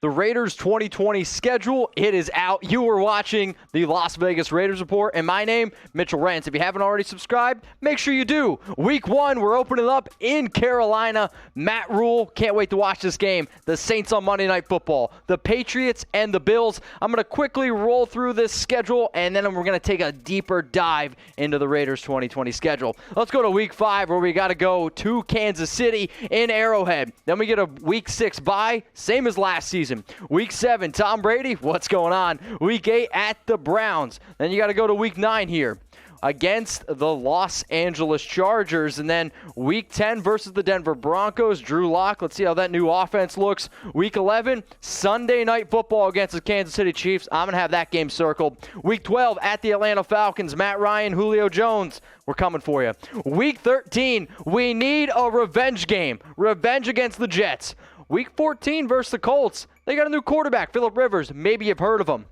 The Raiders 2020 schedule, it is out. You are watching the Las Vegas Raiders Report, and my name, Mitchell Renz. If you haven't already subscribed, make sure you do. Week 1, we're opening up in Carolina. Matt Rule, can't wait to watch this game. The Saints on Monday Night Football, the Patriots and the Bills. I'm going to quickly roll through this schedule, and then we're going to take a deeper dive into the Raiders 2020 schedule. Let's go to Week 5, where we got to go to Kansas City in Arrowhead. Then we get a Week 6 bye, same as last season. Week 7, Tom Brady, what's going on? Week 8 at the Browns. Then you got to go to Week 9 here against the Los Angeles Chargers. And then Week 10 versus the Denver Broncos. Drew Lock, let's see how that new offense looks. Week 11, Sunday Night Football against the Kansas City Chiefs. I'm going to have that game circled. Week 12 at the Atlanta Falcons. Matt Ryan, Julio Jones. We're coming for you. Week 13, we need a revenge game. Revenge against the Jets. Week 14 versus the Colts. They got a new quarterback, Phillip Rivers. Maybe you've heard of him.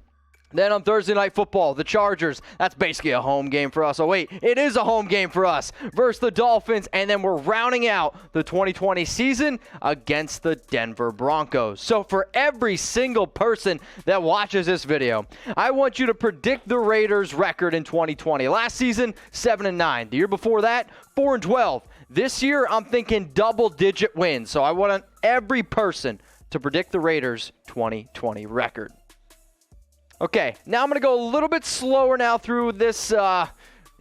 Then on Thursday Night Football, the Chargers. That's basically a home game for us. Oh, wait, it is a home game for us versus the Dolphins. And then we're rounding out the 2020 season against the Denver Broncos. So for every single person that watches this video, I want you to predict the Raiders' record in 2020. Last season, 7-9. The year before that, 4-12. This year, I'm thinking double-digit wins. So I want every person to predict the Raiders' 2020 record. Okay, now I'm going to go a little bit slower now through this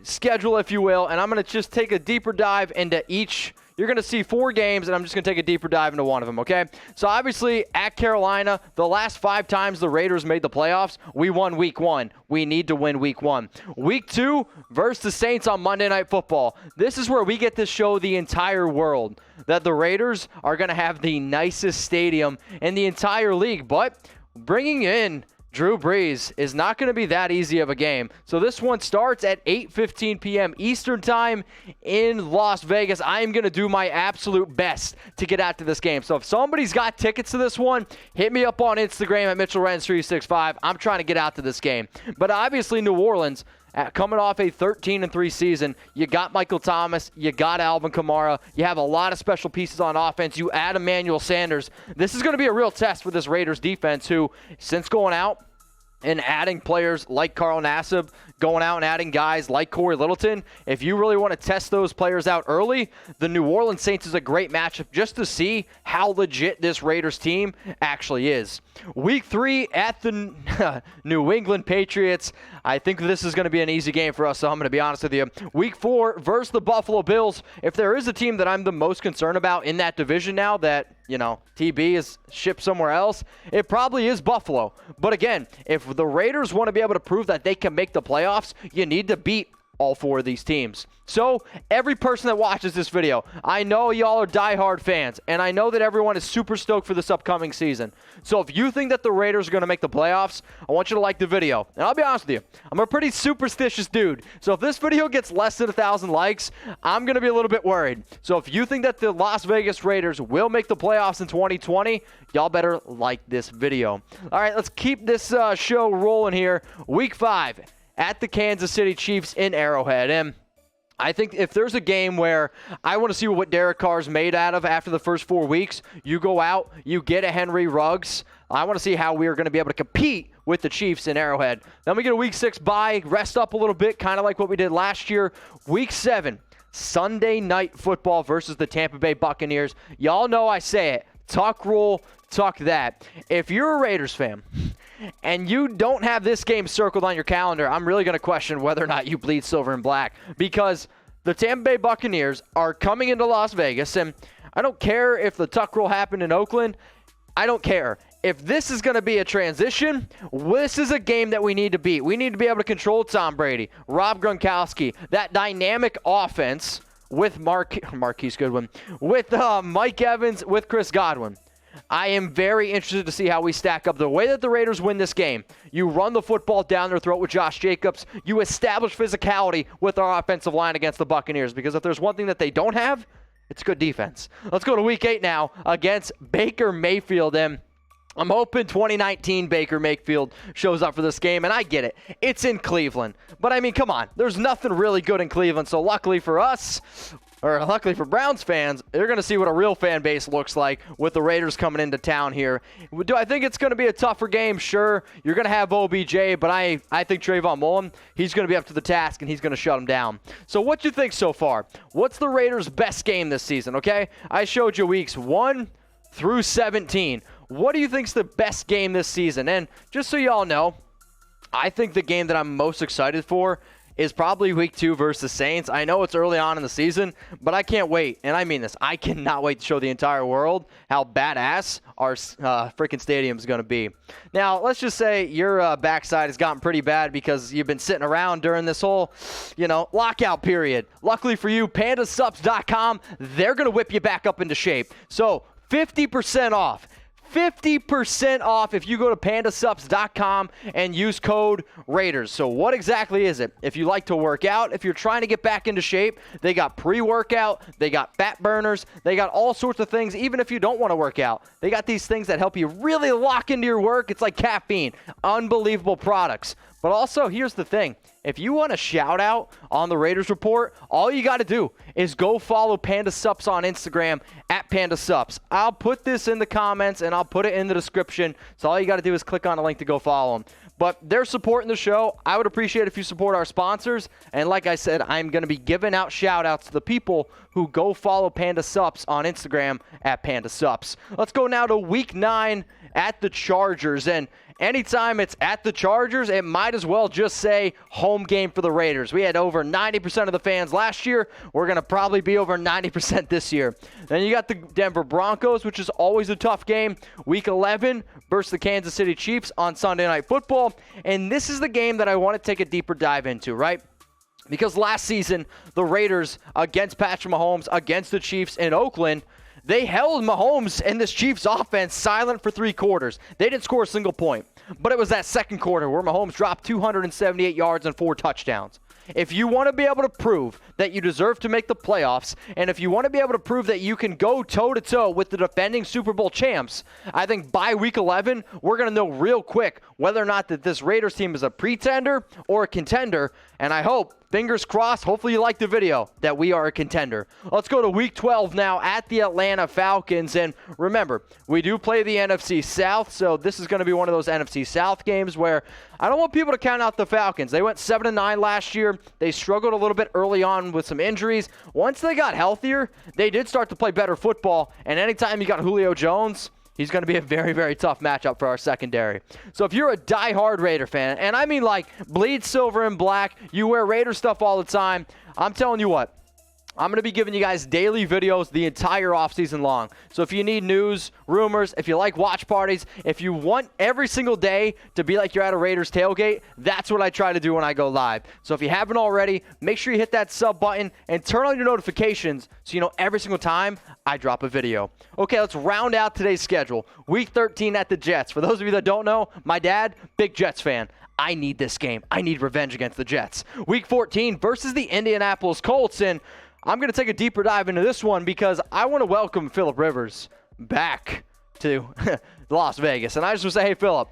schedule, if you will, and I'm going to just take a deeper dive into each. You're going to see 4 games, and I'm just going to take a deeper dive into one of them, okay? So obviously, at Carolina, the last 5 times the Raiders made the playoffs, we won Week 1. We need to win Week 1. Week 2 versus the Saints on Monday Night Football. This is where we get to show the entire world that the Raiders are going to have the nicest stadium in the entire league. But bringing in Drew Brees is not going to be that easy of a game. So this one starts at 8:15 p.m. Eastern Time in Las Vegas. I am going to do my absolute best to get out to this game. So if somebody's got tickets to this one, hit me up on Instagram at Mitchell Renz 365. I'm trying to get out to this game. But obviously New Orleans, coming off a 13-3 season, you got Michael Thomas, you got Alvin Kamara, you have a lot of special pieces on offense, you add Emmanuel Sanders. This is going to be a real test for this Raiders defense who, since going out and adding players like Carl Nassib, going out and adding guys like Corey Littleton, if you really want to test those players out early, the New Orleans Saints is a great matchup just to see how legit this Raiders team actually is. Week 3 at the New England Patriots. I think this is going to be an easy game for us, so I'm going to be honest with you. Week 4 versus the Buffalo Bills. If there is a team that I'm the most concerned about in that division now that, TB is shipped somewhere else, it probably is Buffalo. But again, if the Raiders want to be able to prove that they can make the playoffs, you need to beat all 4 of these teams. So every person that watches this video, I know y'all are diehard fans, and I know that everyone is super stoked for this upcoming season. So if you think that the Raiders are going to make the playoffs, I want you to like the video. And I'll be honest with you, I'm a pretty superstitious dude. So if this video gets less than 1,000 likes, I'm going to be a little bit worried. So if you think that the Las Vegas Raiders will make the playoffs in 2020, y'all better like this video. All right, let's keep this show rolling here. Week 5 at the Kansas City Chiefs in Arrowhead. And I think if there's a game where I want to see what Derek Carr's made out of after the first 4 weeks, you go out, you get a Henry Ruggs. I want to see how we are going to be able to compete with the Chiefs in Arrowhead. Then we get a Week 6 bye, rest up a little bit, kind of like what we did last year. Week 7, Sunday Night Football versus the Tampa Bay Buccaneers. Y'all know I say it. Tuck rule, tuck that. If you're a Raiders fan and you don't have this game circled on your calendar, I'm really going to question whether or not you bleed silver and black, because the Tampa Bay Buccaneers are coming into Las Vegas, and I don't care if the tuck rule happened in Oakland. I don't care. If this is going to be a transition, this is a game that we need to beat. We need to be able to control Tom Brady, Rob Gronkowski, that dynamic offense with Marquise Goodwin, with Mike Evans, with Chris Godwin. I am very interested to see how we stack up. The way that the Raiders win this game, you run the football down their throat with Josh Jacobs. You establish physicality with our offensive line against the Buccaneers, because if there's one thing that they don't have, it's good defense. Let's go to Week 8 now against Baker Mayfield. And I'm hoping 2019 Baker Mayfield shows up for this game, and I get it. It's in Cleveland. But, I mean, come on. There's nothing really good in Cleveland, so luckily for us, or luckily for Browns fans, they're going to see what a real fan base looks like with the Raiders coming into town here. Do I think it's going to be a tougher game? Sure. You're going to have OBJ, but I think Trayvon Mullen, he's going to be up to the task, and he's going to shut him down. So what do you think so far? What's the Raiders' best game this season, okay? I showed you weeks 1 through 17. What do you think's the best game this season? And just so y'all know, I think the game that I'm most excited for is probably week 2 versus the Saints. I know it's early on in the season, but I can't wait. And I mean this. I cannot wait to show the entire world how badass our freaking stadium is going to be. Now, let's just say your backside has gotten pretty bad because you've been sitting around during this whole, lockout period. Luckily for you, pandasups.com, they're going to whip you back up into shape. So 50% off. 50% off if you go to pandasups.com and use code Raiders. So what exactly is it? If you like to work out, if you're trying to get back into shape, they got pre-workout, they got fat burners, they got all sorts of things. Even if you don't want to work out, they got these things that help you really lock into your work. It's like caffeine. Unbelievable products. But also, here's the thing. If you want a shout out on the Raiders Report, all you got to do is go follow Panda Sups on Instagram at Panda Sups. I'll put this in the comments and I'll put it in the description. So all you got to do is click on a link to go follow them. But they're supporting the show. I would appreciate it if you support our sponsors. And like I said, I'm going to be giving out shout outs to the people who go follow Panda Sups on Instagram at Panda Sups. Let's go now to week 9 at the Chargers. And anytime it's at the Chargers, it might as well just say home game for the Raiders. We had over 90% of the fans last year. We're going to probably be over 90% this year. Then you got the Denver Broncos, which is always a tough game. Week 11 versus the Kansas City Chiefs on Sunday Night Football. And this is the game that I want to take a deeper dive into, right? Because last season, the Raiders against Patrick Mahomes, against the Chiefs in Oakland, they held Mahomes and this Chiefs offense silent for 3 quarters. They didn't score a single point. But it was that second quarter where Mahomes dropped 278 yards and 4 touchdowns. If you want to be able to prove that you deserve to make the playoffs, and if you want to be able to prove that you can go toe-to-toe with the defending Super Bowl champs, I think by week 11, we're going to know real quick whether or not that this Raiders team is a pretender or a contender. And I hope, fingers crossed, hopefully you liked the video, that we are a contender. Let's go to week 12 now at the Atlanta Falcons. And remember, we do play the NFC South, so this is going to be one of those NFC South games where I don't want people to count out the Falcons. They went 7-9 last year. They struggled a little bit early on with some injuries. Once they got healthier, they did start to play better football. And anytime you got Julio Jones, he's going to be a very, very tough matchup for our secondary. So if you're a diehard Raider fan, and I mean like bleed silver and black, you wear Raider stuff all the time, I'm telling you what, I'm going to be giving you guys daily videos the entire offseason long. So if you need news, rumors, if you like watch parties, if you want every single day to be like you're at a Raiders tailgate, that's what I try to do when I go live. So if you haven't already, make sure you hit that sub button and turn on your notifications so you know every single time I drop a video. Okay, let's round out today's schedule. Week 13 at the Jets. For those of you that don't know, my dad, big Jets fan. I need this game. I need revenge against the Jets. Week 14 versus the Indianapolis Colts. And I'm going to take a deeper dive into this one because I want to welcome Phillip Rivers back to Las Vegas. And I just want to say, hey, Phillip,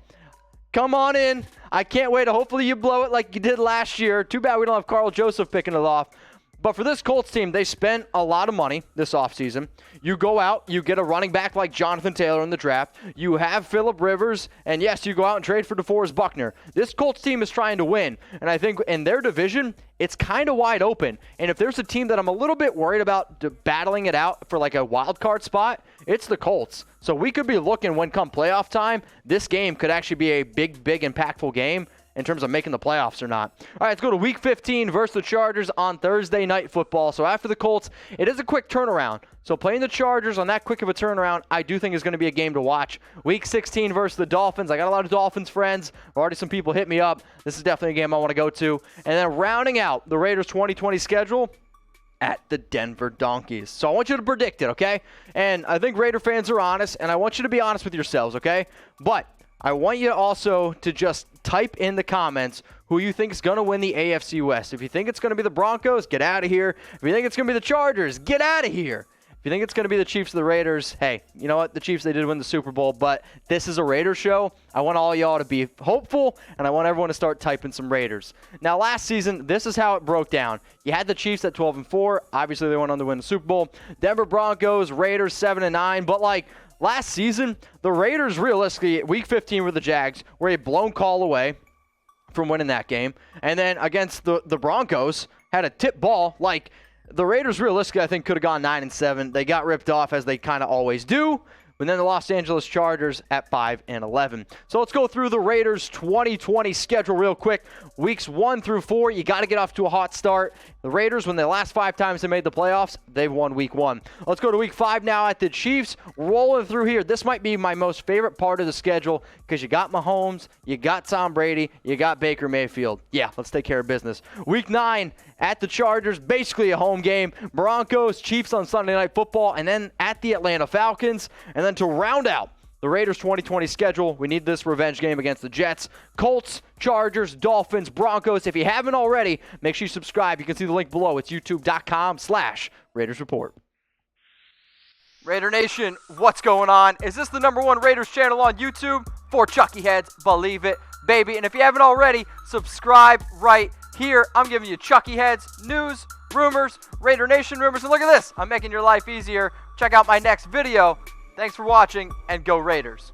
come on in. I can't wait. Hopefully you blow it like you did last year. Too bad we don't have Carl Joseph picking it off. But for this Colts team, they spent a lot of money this offseason. You go out, you get a running back like Jonathan Taylor in the draft. You have Phillip Rivers, and yes, you go out and trade for DeForest Buckner. This Colts team is trying to win, and I think in their division, it's kind of wide open. And if there's a team that I'm a little bit worried about battling it out for like a wild card spot, it's the Colts. So we could be looking when come playoff time, this game could actually be a big, impactful game in terms of making the playoffs or not. All right, let's go to Week 15 versus the Chargers on Thursday Night Football. So after the Colts, it is a quick turnaround. So playing the Chargers on that quick of a turnaround, I do think is going to be a game to watch. Week 16 versus the Dolphins. I got a lot of Dolphins friends. Already some people hit me up. This is definitely a game I want to go to. And then rounding out the Raiders 2020 schedule at the Denver Donkeys. So I want you to predict it, okay? And I think Raider fans are honest, and I want you to be honest with yourselves, okay? But I want you also to just type in the comments who you think is going to win the AFC West. If you think it's going to be the Broncos, get out of here. If you think it's going to be the Chargers, get out of here. If you think it's going to be the Chiefs or the Raiders, hey, you know what? The Chiefs, they did win the Super Bowl, but this is a Raiders show. I want all y'all to be hopeful, and I want everyone to start typing some Raiders. Now, last season, this is how it broke down. You had the Chiefs at 12-4. Obviously, they went on to win the Super Bowl. Denver Broncos, Raiders 7-9. But, like, last season, the Raiders realistically, Week 15 with the Jags, were a blown call away from winning that game. And then against the Broncos, had a tip ball. Like, the Raiders realistically, I think, could have gone 9-7. They got ripped off, as they kind of always do. But then the Los Angeles Chargers at 5-11. So let's go through the Raiders 2020 schedule real quick. Weeks 1 through 4, you got to get off to a hot start. The Raiders, when the last 5 times they made the playoffs, they've won Week 1. Let's go to Week 5 now at the Chiefs. Rolling through here. This might be my most favorite part of the schedule because you got Mahomes, you got Tom Brady, you got Baker Mayfield. Yeah, let's take care of business. Week 9 at the Chargers, basically a home game. Broncos, Chiefs on Sunday Night Football, and then at the Atlanta Falcons. And then to round out the Raiders 2020 schedule, we need this revenge game against the Jets. Colts, Chargers, Dolphins, Broncos. If you haven't already, make sure you subscribe. You can see the link below. It's youtube.com/Raiders Report. Raider Nation, what's going on? Is this the #1 Raiders channel on YouTube? For Chucky Heads, believe it, baby. And if you haven't already, subscribe right here. I'm giving you Chucky Heads news, rumors, Raider Nation rumors. And look at this. I'm making your life easier. Check out my next video. Thanks for watching, and go Raiders.